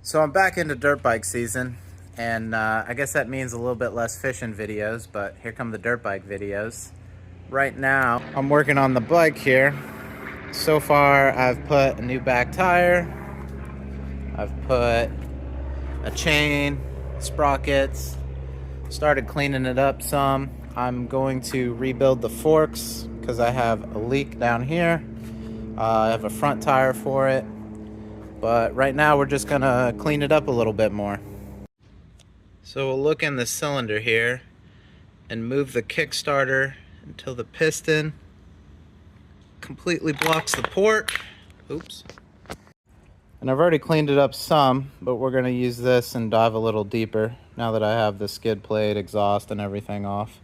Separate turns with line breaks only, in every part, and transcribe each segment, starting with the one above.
So I'm back into dirt bike season, and I guess that means a little bit less fishing videos, but here come the dirt bike videos. Right now, I'm working on the bike here. So far, I've put a new back tire, I've put a chain, sprockets, started cleaning it up some. I'm going to rebuild the forks because I have a leak down here. I have a front tire for it. But right now we're just gonna clean it up a little bit more. So we'll look in the cylinder here and move the Kickstarter until the piston completely blocks the port. Oops. And I've already cleaned it up some, but we're gonna use this and dive a little deeper now that I have the skid plate, exhaust, and everything off.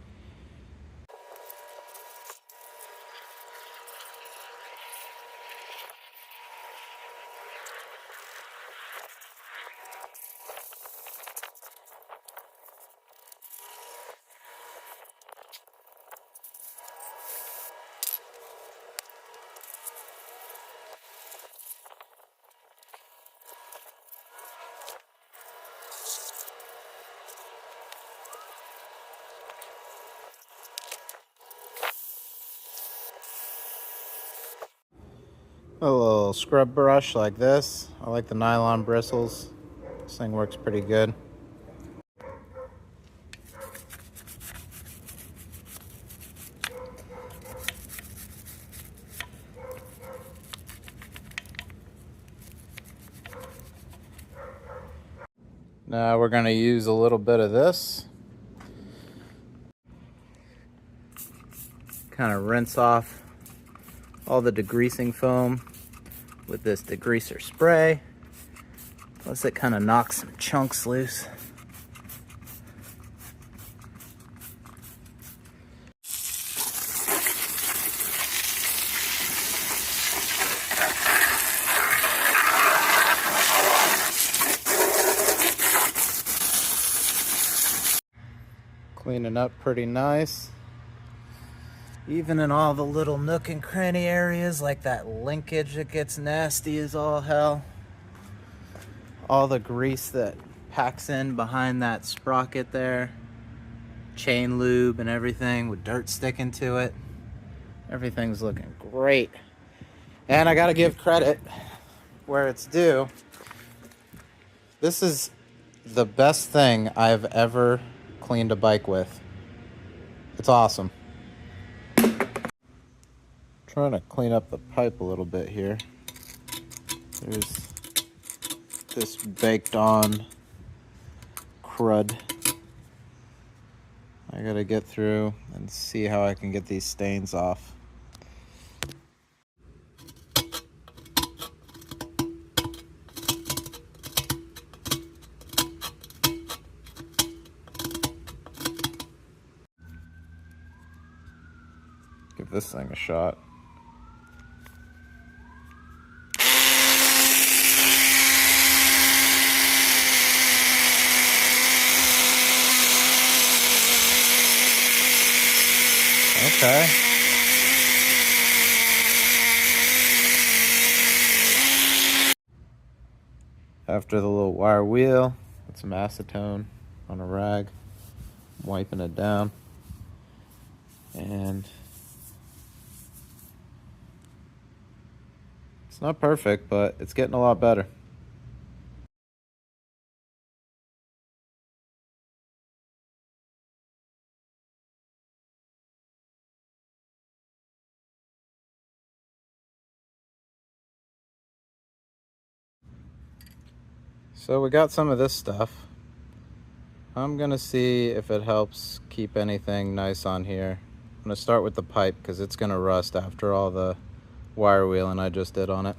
A little scrub brush like this. I like the nylon bristles. This thing works pretty good. Now we're going to use a little bit of this. Kind of rinse off all the degreasing foam with this degreaser spray. Plus it kind of knocks some chunks loose. Cleaning up pretty nice. Even in all the little nook and cranny areas, like that linkage that gets nasty as all hell. All the grease that packs in behind that sprocket there. Chain lube and everything with dirt sticking to it. Everything's looking great. And I gotta give credit where it's due. This is the best thing I've ever cleaned a bike with. It's awesome. Trying to clean up the pipe a little bit here. There's this baked on crud I gotta get through and see how I can get these stains off. Give this thing a shot. Okay. After the little wire wheel, put some acetone on a rag, wiping it down, and it's not perfect, but it's getting a lot better. So we got some of this stuff. I'm gonna see if it helps keep anything nice on here. I'm gonna start with the pipe because it's gonna rust after all the wire wheeling I just did on it.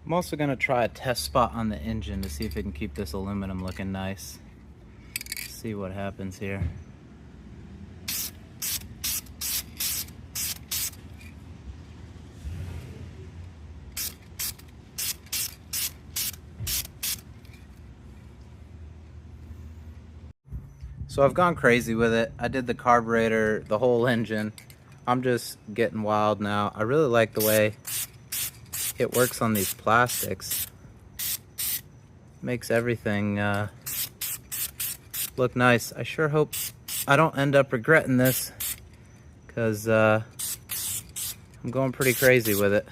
I'm also gonna try a test spot on the engine to see if it can keep this aluminum looking nice. See what happens here. So I've gone crazy with it. I did the carburetor, the whole engine. I'm just getting wild now. I really like the way it works on these plastics. Makes everything look nice. I sure hope I don't end up regretting this, because I'm going pretty crazy with it.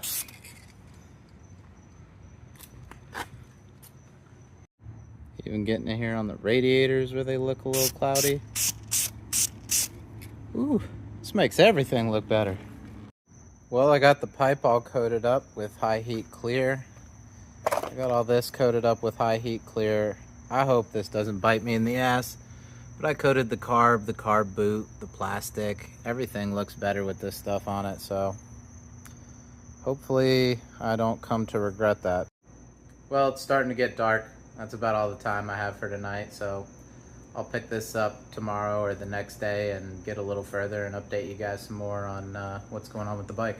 Even getting in here on the radiators where they look a little cloudy. Ooh, this makes everything look better. Well, I got the pipe all coated up with high heat clear. I got all this coated up with high heat clear. I hope this doesn't bite me in the ass, but I coated the carb boot, the plastic. Everything looks better with this stuff on it, so hopefully I don't come to regret that. Well, it's starting to get dark. That's about all the time I have for tonight, so I'll pick this up tomorrow or the next day and get a little further and update you guys some more on what's going on with the bike.